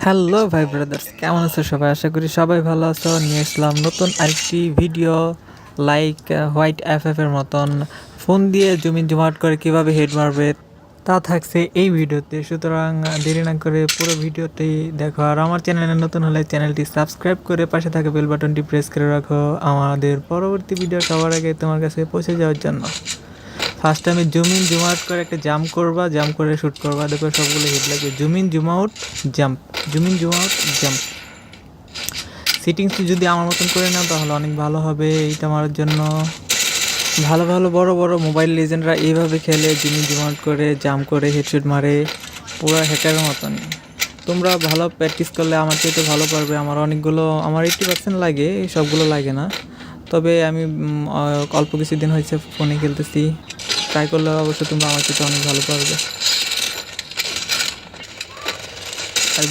Hello ভাই brothers, কেমন আছো সবাই? আশা করি সবাই ভালো আছো। নিয়ে আসলাম নতুন আরেকটি ভিডিও। লাইক হোয়াইট এর মতন ফোন দিয়ে জুমিন জুম আউট করে কীভাবে হেড মারবে তা থাকছে এই ভিডিওতে। সুতরাং দেরি না করে পুরো ভিডিওটি দেখো। আর আমার চ্যানেলে নতুন হলে চ্যানেলটি সাবস্ক্রাইব করে পাশে থাকা বেল বাটনটি প্রেস করে রাখো আমাদের পরবর্তী ভিডিও সবার আগে তোমার কাছে পৌঁছে যাওয়ার জন্য। ফার্স্ট আমি জুম ইন জুম আউট করে একটা জাম্প করবা, জাম্প করে শ্যুট করবা। দেখো সবগুলো হিট লাগবে। Zoom in zoom out jump, zoom in zoom out jump. Settings যদি আমার মতন করে নাও তাহলে অনেক ভালো হবে এইটা মারার জন্য। ভালো ভালো বড় বড় মোবাইল লেজেন্ডরা এইভাবে খেলে, জুম ইন জুম আউট করে জাম্প করে হেডশট মারে, পুরো হ্যাকারের মতন। তোমরা ভালো প্র্যাকটিস করলে আমার চেয়ে ভালো পারবে। আমার অনেকগুলো, আমার 80% লাগে, সবগুলো লাগে না। তবে আমি অল্প কিছুদিন হয়েছে ফোনে খেলতেছি। ট্রাই করলে অবশ্য তোমরা আমার চেয়ে অনেক ভালো পারবে। আর